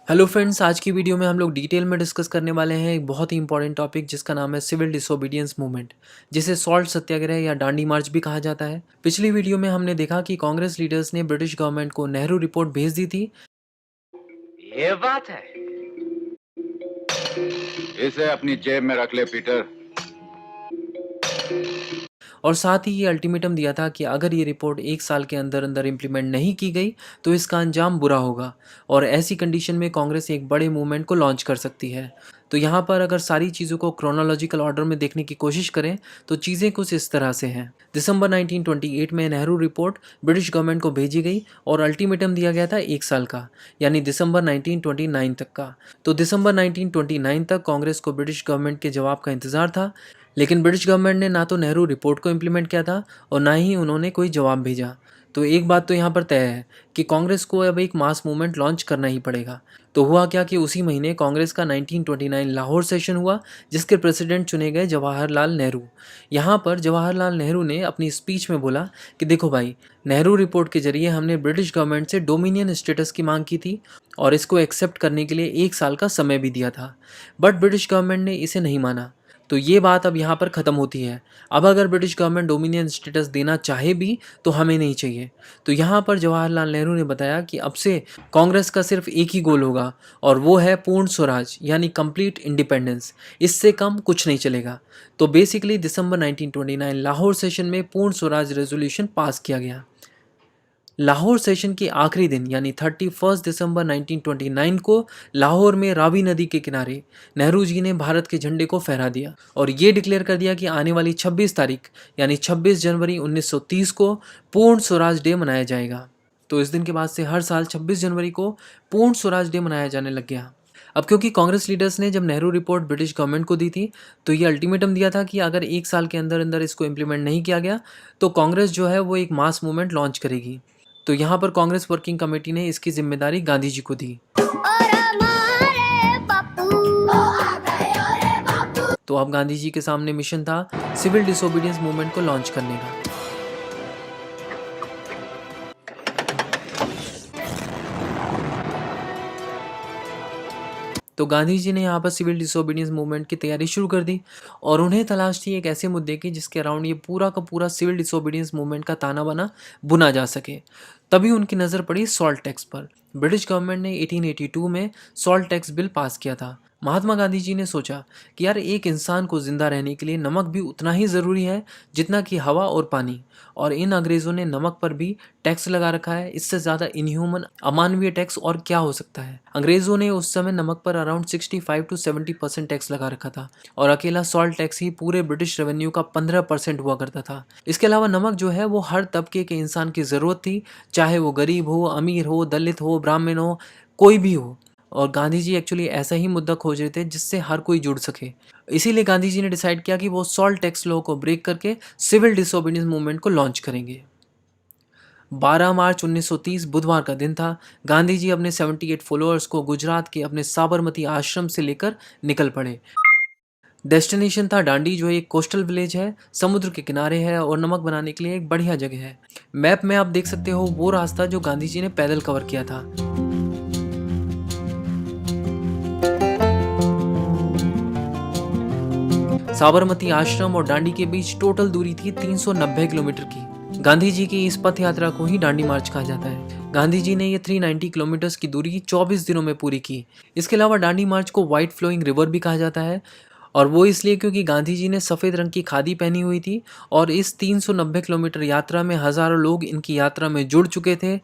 Hello friends, आज की video में हम लोग डिटेल में डिस्कस करने वाले हैं एक बहुत ही इंपॉर्टेंट टॉपिक जिसका नाम है सिविल डिसोबीडियंस मूवमेंट, जिसे सॉल्ट सत्याग्रह या डांडी मार्च भी कहा जाता है। पिछली वीडियो में हमने देखा कि कांग्रेस लीडर्स ने ब्रिटिश गवर्नमेंट को नेहरू रिपोर्ट भेज दी थी। ये बात है। इसे अपनी जेब में रख ले पीटर। और साथ ही ये अल्टीमेटम दिया था कि अगर ये रिपोर्ट 1 साल के अंदर अंदर इम्प्लीमेंट नहीं की गई तो इसका अंजाम बुरा होगा और ऐसी कंडीशन में कांग्रेस एक बड़े मूवमेंट को लॉन्च कर सकती है। तो यहाँ पर अगर सारी चीज़ों को क्रोनोलॉजिकल ऑर्डर में देखने की कोशिश करें तो चीज़ें कुछ इस तरह से हैं। दिसंबर 1928 में नेहरू रिपोर्ट ब्रिटिश गवर्नमेंट को भेजी गई और अल्टीमेटम दिया गया था 1 साल का, यानी दिसंबर 1929 तक का। तो दिसंबर 1929 तक कांग्रेस को ब्रिटिश गवर्नमेंट के जवाब का इंतज़ार था, लेकिन ब्रिटिश गवर्नमेंट ने ना तो नेहरू रिपोर्ट को इम्प्लीमेंट किया था और ना ही उन्होंने कोई जवाब भेजा। तो एक बात तो यहाँ पर तय है कि कांग्रेस को अब एक मास मूवमेंट लॉन्च करना ही पड़ेगा। तो हुआ क्या कि उसी महीने कांग्रेस का 1929 लाहौर सेशन हुआ, जिसके प्रेसिडेंट चुने गए जवाहरलाल नेहरू। यहाँ पर जवाहरलाल नेहरू ने अपनी स्पीच में बोला कि देखो भाई, नेहरू रिपोर्ट के जरिए हमने ब्रिटिश गवर्नमेंट से डोमिनियन स्टेटस की मांग की थी और इसको एक्सेप्ट करने के लिए 1 साल का समय भी दिया था, बट ब्रिटिश गवर्नमेंट ने इसे नहीं माना। तो ये बात अब यहाँ पर ख़त्म होती है। अब अगर ब्रिटिश गवर्नमेंट डोमिनियन स्टेटस देना चाहे भी तो हमें नहीं चाहिए। तो यहाँ पर जवाहरलाल नेहरू ने बताया कि अब से कांग्रेस का सिर्फ एक ही गोल होगा और वो है पूर्ण स्वराज, यानी कंप्लीट इंडिपेंडेंस। इससे कम कुछ नहीं चलेगा। तो बेसिकली दिसंबर 1929 लाहौर सेशन में पूर्ण स्वराज रेजोल्यूशन पास किया गया। लाहौर सेशन के आखिरी दिन यानी 31 दिसंबर 1929 को लाहौर में रावी नदी के किनारे नेहरू जी ने भारत के झंडे को फहरा दिया और ये डिक्लेयर कर दिया कि आने वाली 26 तारीख यानी 26 जनवरी 1930 को पूर्ण स्वराज डे मनाया जाएगा। तो इस दिन के बाद से हर साल 26 जनवरी को पूर्ण स्वराज डे मनाया जाने लग गया। अब क्योंकि कांग्रेस लीडर्स ने जब नेहरू रिपोर्ट ब्रिटिश गवर्नमेंट को दी थी तो ये अल्टीमेटम दिया था कि अगर 1 साल के अंदर अंदर इसको इम्प्लीमेंट नहीं किया गया तो कांग्रेस जो है वो एक मास मूवमेंट लॉन्च करेगी। तो यहाँ पर कांग्रेस वर्किंग कमेटी ने इसकी जिम्मेदारी गांधी जी को दी। तो अब गांधी जी के सामने मिशन था सिविल डिसोबीडियंस मूवमेंट को लॉन्च करने का। तो गांधी जी ने यहाँ पर सिविल डिसोबीडियंस मूवमेंट की तैयारी शुरू कर दी और उन्हें तलाश थी एक ऐसे मुद्दे की जिसके अराउंड ये पूरा का पूरा सिविल डिसोबीडियंस मूवमेंट का ताना बाना बुना जा सके। तभी उनकी नज़र पड़ी सॉल्ट टैक्स पर। ब्रिटिश गवर्नमेंट ने 1882 में सॉल्ट टैक्स बिल पास किया था। महात्मा गांधी जी ने सोचा कि यार, एक इंसान को जिंदा रहने के लिए नमक भी उतना ही ज़रूरी है जितना कि हवा और पानी, और इन अंग्रेज़ों ने नमक पर भी टैक्स लगा रखा है। इससे ज़्यादा इनह्यूमन अमानवीय टैक्स और क्या हो सकता है। अंग्रेज़ों ने उस समय नमक पर अराउंड 65 to 70% टैक्स लगा रखा था और अकेला सॉल्ट टैक्स ही पूरे ब्रिटिश रेवेन्यू का 15% हुआ करता था। इसके अलावा नमक जो है वो हर तबके के इंसान की ज़रूरत थी, चाहे वो गरीब हो, अमीर हो, दलित हो, ब्राह्मण हो, कोई भी हो। और गांधी जी एक्चुअली ऐसा ही मुद्दा खोज रहे थे जिससे हर कोई जुड़ सके। इसीलिए गांधी जी ने डिसाइड किया कि वो सॉल्ट टैक्स लॉ को ब्रेक करके सिविल डिसोबीडियंस मूवमेंट को लॉन्च करेंगे। 12 मार्च 1930 बुधवार का दिन था। गांधी जी अपने 78 फॉलोअर्स को गुजरात के अपने साबरमती आश्रम से लेकर निकल पड़े। डेस्टिनेशन था डांडी, जो एक कोस्टल विलेज है, समुद्र के किनारे है और नमक बनाने के लिए एक बढ़िया जगह है। मैप में आप देख सकते हो वो रास्ता जो गांधी जी ने पैदल कवर किया था। साबरमती आश्रम और डांडी के बीच टोटल दूरी थी 390 किलोमीटर की। गांधी जी की इस पथ यात्रा को ही डांडी मार्च कहा जाता है। गांधी जी ने ये 390 किलोमीटर की दूरी 24 दिनों में पूरी की। इसके अलावा डांडी मार्च को व्हाइट फ्लोइंग रिवर भी कहा जाता है, और वो इसलिए क्योंकि गांधी जी ने सफ़ेद रंग की खादी पहनी हुई थी और इस 390 किलोमीटर यात्रा में हज़ारों लोग इनकी यात्रा में जुड़ चुके थे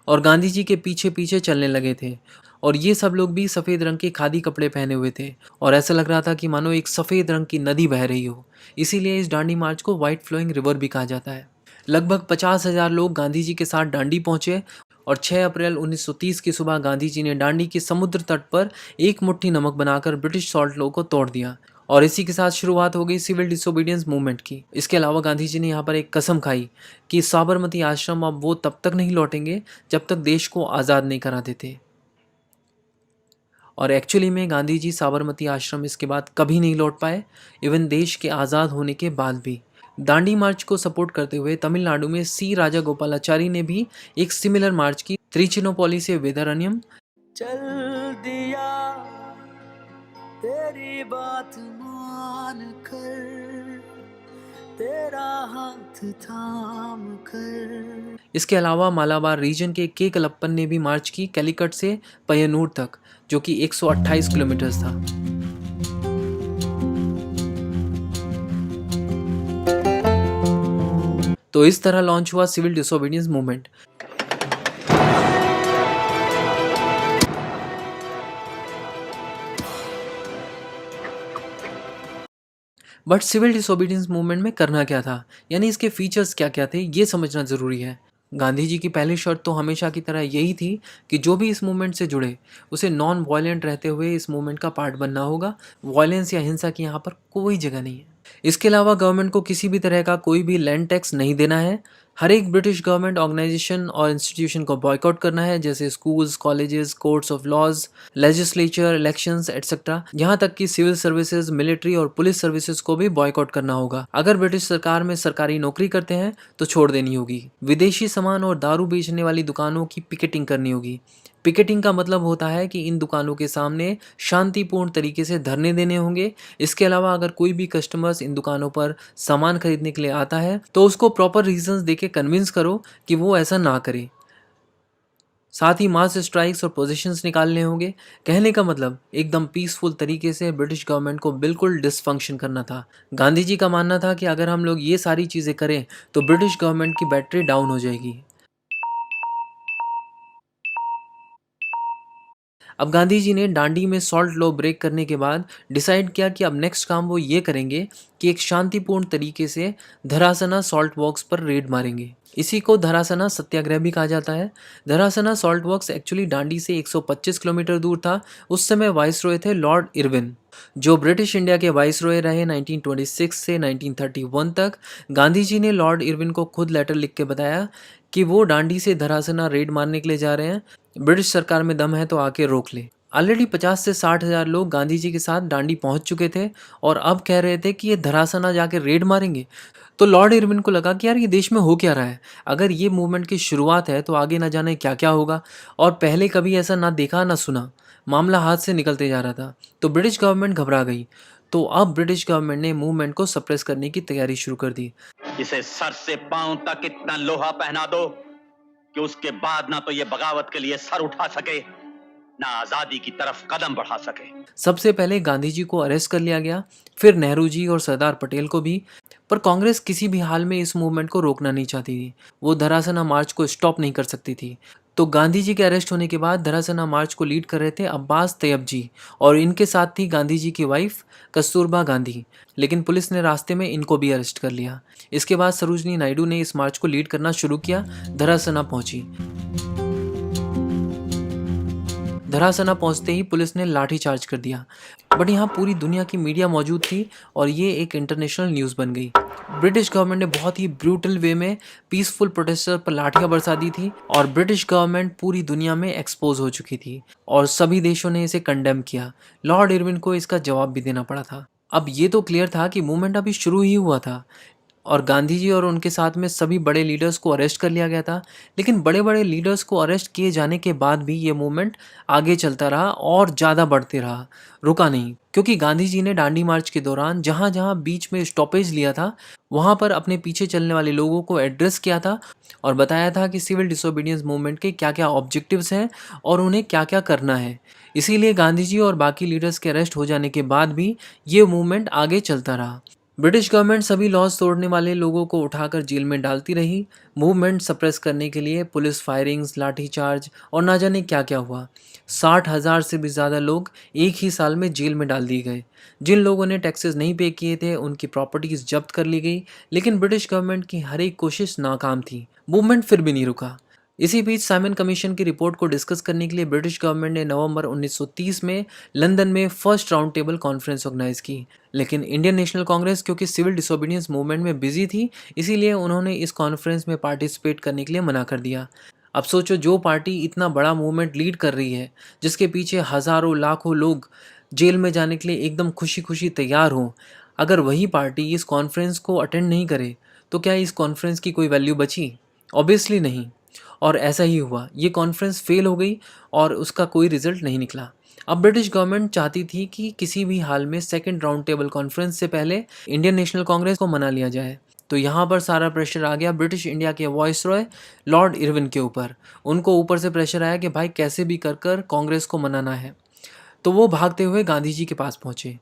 और गांधी जी के पीछे पीछे चलने लगे थे। और ये सब लोग भी सफ़ेद रंग के खादी कपड़े पहने हुए थे और ऐसा लग रहा था कि मानो एक सफ़ेद रंग की नदी बह रही हो। इसीलिए इस डांडी मार्च को व्हाइट फ्लोइंग रिवर भी कहा जाता है। लगभग 50,000 लोग गांधी जी के साथ डांडी पहुंचे और 6 अप्रैल 1930 की सुबह गांधी जी ने डांडी के समुद्र तट पर एक मुट्ठी नमक बनाकर ब्रिटिश सॉल्ट लॉ को तोड़ दिया और इसी के साथ शुरुआत हो गई सिविल डिसोबीडियंस मूवमेंट की। इसके अलावा गांधी जी ने यहाँ पर एक कसम खाई कि साबरमती आश्रम अब वो तब तक नहीं लौटेंगे जब तक देश को आज़ाद नहीं करा देते। और एक्चुअली में गांधी जी साबरमती आश्रम इसके बाद कभी नहीं लौट पाए, इवन देश के आज़ाद होने के बाद भी। दांडी मार्च को सपोर्ट करते हुए तमिलनाडु में सी राजा गोपालाचारी ने भी एक सिमिलर मार्च की, त्रिचिनोपॉली से वेदारण्यम, चल दिया तेरी बात मान कर, तेरा हाथ थाम कर। इसके अलावा मालाबार रीजन के के कलप्पन ने भी मार्च की कैलिकट से पय्यनूर तक, जो कि 128 किलोमीटर था। तो इस तरह लॉन्च हुआ civil disobedience movement. But civil disobedience movement में करना क्या था, यानी इसके फीचर्स क्या क्या थे, ये समझना ज़रूरी है। गांधी जी की पहली शर्त तो हमेशा की तरह यही थी कि जो भी इस मूवमेंट से जुड़े उसे नॉन वायलेंट रहते हुए इस मूवमेंट का पार्ट बनना होगा। वायलेंस या हिंसा की यहाँ पर कोई जगह नहीं है। इसके अलावा गवर्नमेंट को किसी भी तरह का कोई भी लैंड टैक्स नहीं देना है। हर एक ब्रिटिश गवर्नमेंट ऑर्गेनाइजेशन और इंस्टीट्यूशन को बॉयकॉट करना है, जैसे schools, colleges, courts of laws, legislature, elections etcetera. यहाँ तक कि सिविल सर्विसेज, मिलिट्री और पुलिस सर्विसेज को भी बॉयकॉट करना होगा। अगर ब्रिटिश सरकार में सरकारी नौकरी करते हैं तो छोड़ देनी होगी। विदेशी सामान और दारू बेचने वाली दुकानों की पिकेटिंग करनी होगी। पिकेटिंग का मतलब होता है कि इन दुकानों के सामने शांतिपूर्ण तरीके से धरने देने होंगे। इसके अलावा अगर कोई भी कस्टमर्स इन दुकानों पर सामान खरीदने के लिए आता है तो उसको प्रॉपर रीजंस देके कन्विंस करो कि वो ऐसा ना करे। साथ ही मास स्ट्राइक्स और पोजीशंस निकालने होंगे। कहने का मतलब एकदम पीसफुल तरीके से ब्रिटिश गवर्नमेंट को बिल्कुल डिसफंक्शन करना था। गांधी जी का मानना था कि अगर हम लोग ये सारी चीज़ें करें तो ब्रिटिश गवर्नमेंट की बैटरी डाउन हो जाएगी। अब गांधी जी ने डांडी में सॉल्ट लॉ ब्रेक करने के बाद डिसाइड किया कि अब नेक्स्ट काम वो ये करेंगे कि एक शांतिपूर्ण तरीके से धरासना सॉल्ट वर्क्स पर रेड मारेंगे। इसी को धरासना सत्याग्रह भी कहा जाता है। धरासना सॉल्ट वर्क्स एक्चुअली डांडी से 125 किलोमीटर दूर था। उस समय वाइसरॉय थे लॉर्ड इरविन, जो ब्रिटिश इंडिया के वाइसरॉय रहे 1926 से 1931 तक। गांधी जी ने लॉर्ड इरविन को खुद लेटर लिख के बताया कि वो डांडी से धरासना रेड मारने के लिए जा रहे हैं, ब्रिटिश सरकार में दम है तो आके रोक ले। ऑलरेडी 50 से 60 हज़ार लोग गांधी जी के साथ डांडी पहुंच चुके थे और अब कह रहे थे कि ये धरासना जाके रेड मारेंगे। तो लॉर्ड इरविन को लगा कि यार ये देश में हो क्या रहा है, अगर ये मूवमेंट की शुरुआत है तो आगे ना जाने क्या क्या होगा, और पहले कभी ऐसा ना देखा ना सुना। मामला हाथ से निकलते जा रहा था। तो ब्रिटिश गवर्नमेंट घबरा गई। तो अब ब्रिटिश गवर्नमेंट ने मूवमेंट को सप्रेस करने की तैयारी शुरू कर दी। इसे सर से पांव तक इतना लोहा पहना दो कि उसके बाद ना तो ये बगावत के लिए सर उठा सके, ना आजादी की तरफ कदम बढ़ा सके। सबसे पहले गांधी जी को अरेस्ट कर लिया गया, फिर नेहरू जी और सरदार पटेल को भी। पर कांग्रेस किसी भी हाल में इस मूवमेंट को रोकना नहीं चाहती थी। वो धरासना मार्च को स्टॉप नहीं कर सकती थी। तो गांधी जी के अरेस्ट होने के बाद धरासना मार्च को लीड कर रहे थे अब्बास तैयब जी, और इनके साथ थी गांधी जी की वाइफ कस्तूरबा गांधी। लेकिन पुलिस ने रास्ते में इनको भी अरेस्ट कर लिया। इसके बाद सरोजनी नायडू ने इस मार्च को लीड करना शुरू किया। धरासना पहुंची। धरासना पहुंचते ही पुलिस ने लाठीचार्ज कर दिया। बट यहाँ पूरी दुनिया की मीडिया मौजूद थी और ये एक इंटरनेशनल न्यूज़ बन गई। ब्रिटिश गवर्नमेंट ने बहुत ही ब्रूटल वे में पीसफुल प्रोटेस्टर पर लाठियां बरसा दी थी, और ब्रिटिश गवर्नमेंट पूरी दुनिया में एक्सपोज हो चुकी थी और सभी देशों ने इसे कंडेम किया। लॉर्ड इरविन को इसका जवाब भी देना पड़ा था। अब ये तो क्लियर था कि मूवमेंट अभी शुरू ही हुआ था और गांधी जी और उनके साथ में सभी बड़े लीडर्स को अरेस्ट कर लिया गया था। लेकिन बड़े बड़े लीडर्स को अरेस्ट किए जाने के बाद भी ये मूवमेंट आगे चलता रहा और ज़्यादा बढ़ते रहा, रुका नहीं। क्योंकि गांधी जी ने डांडी मार्च के दौरान जहाँ जहाँ बीच में स्टॉपेज लिया था वहाँ पर अपने पीछे चलने वाले लोगों को एड्रेस किया था और बताया था कि सिविल डिसोबीडियंस मूवमेंट के क्या क्या ऑब्जेक्टिव्स हैं और उन्हें क्या क्या करना है। इसीलिए गांधी जी और बाकी लीडर्स के अरेस्ट हो जाने के बाद भी ये मूवमेंट आगे चलता रहा। ब्रिटिश गवर्नमेंट सभी लॉज तोड़ने वाले लोगों को उठाकर जेल में डालती रही। मूवमेंट सप्रेस करने के लिए पुलिस फायरिंग्स, लाठीचार्ज और ना जाने क्या क्या हुआ। 60,000 से भी ज़्यादा लोग एक ही साल में जेल में डाल दिए गए। जिन लोगों ने टैक्सेस नहीं पे किए थे उनकी प्रॉपर्टीज जब्त कर ली गई। लेकिन ब्रिटिश गवर्नमेंट की हर एक कोशिश नाकाम थी। मूवमेंट फिर भी नहीं रुका। इसी बीच साइमन कमीशन की रिपोर्ट को डिस्कस करने के लिए ब्रिटिश गवर्नमेंट ने नवंबर 1930 में लंदन में first round table conference organise की। लेकिन इंडियन नेशनल कांग्रेस क्योंकि सिविल डिसोबीडियंस मूवमेंट में बिजी थी, इसीलिए उन्होंने इस कॉन्फ्रेंस में पार्टिसिपेट करने के लिए मना कर दिया। अब सोचो, जो पार्टी इतना बड़ा मूवमेंट लीड कर रही है, जिसके पीछे हज़ारों लाखों लोग जेल में जाने के लिए एकदम खुशी खुशी तैयार हों, अगर वही पार्टी इस कॉन्फ्रेंस को अटेंड नहीं करे तो क्या इस कॉन्फ्रेंस की कोई वैल्यू बची? ऑब्वियसली नहीं। और ऐसा ही हुआ, ये कॉन्फ्रेंस फेल हो गई और उसका कोई रिजल्ट नहीं निकला। अब ब्रिटिश गवर्नमेंट चाहती थी कि किसी भी हाल में सेकेंड राउंड टेबल कॉन्फ्रेंस से पहले इंडियन नेशनल कांग्रेस को मना लिया जाए। तो यहाँ पर सारा प्रेशर आ गया ब्रिटिश इंडिया के वॉइसरॉय लॉर्ड इरविन के ऊपर। उनको ऊपर से प्रेशर आया कि भाई कैसे भी कर कर कांग्रेस को मनाना है। तो वो भागते हुए गांधी जी के पास पहुंचे।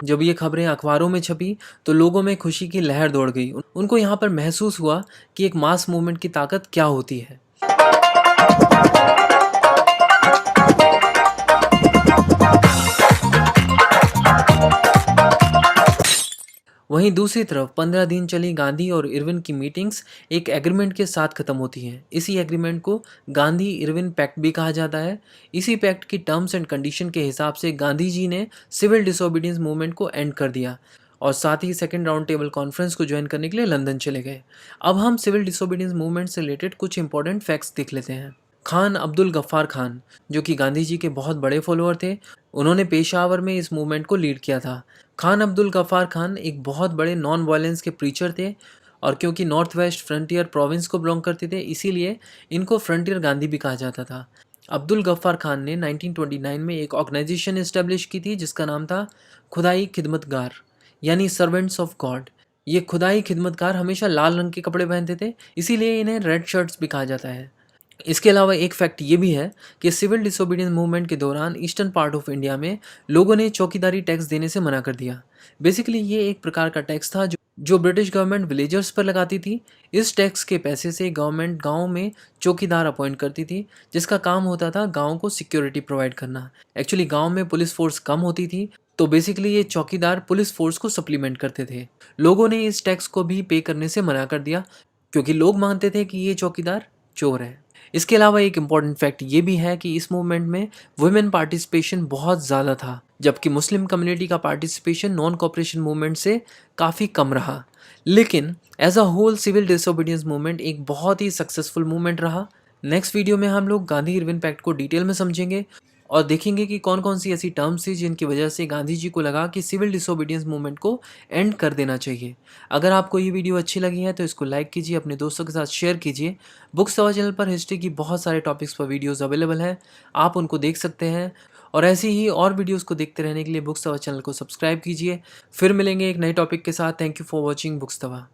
जब ये खबरें अखबारों में छपी तो लोगों में खुशी की लहर दौड़ गई। उनको यहाँ पर महसूस हुआ कि एक मास मूवमेंट की ताकत क्या होती है। वहीं दूसरी तरफ 15 दिन चली गांधी और इरविन की मीटिंग्स एक एग्रीमेंट के साथ खत्म होती हैं। इसी एग्रीमेंट को गांधी इरविन पैक्ट भी कहा जाता है। इसी पैक्ट की टर्म्स एंड कंडीशन के हिसाब से गांधी जी ने सिविल डिसोबीडियंस मूवमेंट को एंड कर दिया और साथ ही सेकेंड राउंड टेबल कॉन्फ्रेंस को ज्वाइन करने के लिए लंदन चले गए। अब हम सिविल डिसोबीडियंस मूवमेंट से रिलेटेड कुछ इंपॉर्टेंट फैक्ट्स देख लेते हैं। खान अब्दुल गफ्फार खान, जो कि गांधी जी के बहुत बड़े फॉलोअर थे, उन्होंने पेशावर में इस मूवमेंट को लीड किया था। खान अब्दुल गफ्फार खान एक बहुत बड़े नॉन वायलेंस के प्रीचर थे और क्योंकि नॉर्थ वेस्ट फ्रंटियर प्रोविंस को बिलोंग करते थे, इसीलिए इनको फ्रंटियर गांधी भी कहा जाता था। अब्दुल गफ्फार खान ने 1929 में एक ऑर्गेनाइजेशन इस्टेब्लिश की थी जिसका नाम था खुदाई खिदमतगार, यानी सर्वेंट्स ऑफ गॉड। ये खुदाई खिदमतगार हमेशा लाल रंग के कपड़े पहनते थे, इसीलिए इन्हें रेड शर्ट्स भी कहा जाता है। इसके अलावा एक फैक्ट ये भी है कि सिविल डिसोबीडियंस मूवमेंट के दौरान ईस्टर्न पार्ट ऑफ इंडिया में लोगों ने चौकीदारी टैक्स देने से मना कर दिया। बेसिकली ये एक प्रकार का टैक्स था जो ब्रिटिश गवर्नमेंट विलेजर्स पर लगाती थी। इस टैक्स के पैसे से गवर्नमेंट गांव में चौकीदार अपॉइंट करती थी, जिसका काम होता था गांव को सिक्योरिटी प्रोवाइड करना। एक्चुअली गांव में पुलिस फोर्स कम होती थी, तो बेसिकली ये चौकीदार पुलिस फोर्स को सप्लीमेंट करते थे। लोगों ने इस टैक्स को भी पे करने से मना कर दिया क्योंकि लोग मानते थे कि ये चौकीदार चोर है। इसके अलावा एक इम्पॉर्टेंट फैक्ट ये भी है कि इस मूवमेंट में वुमेन पार्टिसिपेशन बहुत ज़्यादा था, जबकि मुस्लिम कम्युनिटी का पार्टिसिपेशन नॉन कॉपरेशन मूवमेंट से काफ़ी कम रहा। लेकिन as a whole civil disobedience movement एक बहुत ही सक्सेसफुल मूवमेंट रहा। नेक्स्ट वीडियो में हम लोग गांधी इरविन पैक्ट को डिटेल में समझेंगे और देखेंगे कि कौन कौन सी ऐसी टर्म्स थी जिनकी वजह से गांधी जी को लगा कि सिविल डिसोबीडियंस मूवमेंट को एंड कर देना चाहिए। अगर आपको ये वीडियो अच्छी लगी है तो इसको लाइक कीजिए, अपने दोस्तों के साथ शेयर कीजिए। बुक्स तवा चैनल पर हिस्ट्री की बहुत सारे टॉपिक्स पर वीडियोस अवेलेबल हैं, आप उनको देख सकते हैं और ऐसी ही और वीडियोस को देखते रहने के लिए बुक्स तवा चैनल को सब्सक्राइब कीजिए। फिर मिलेंगे एक नए टॉपिक के साथ। Thank you for watching books Tawa.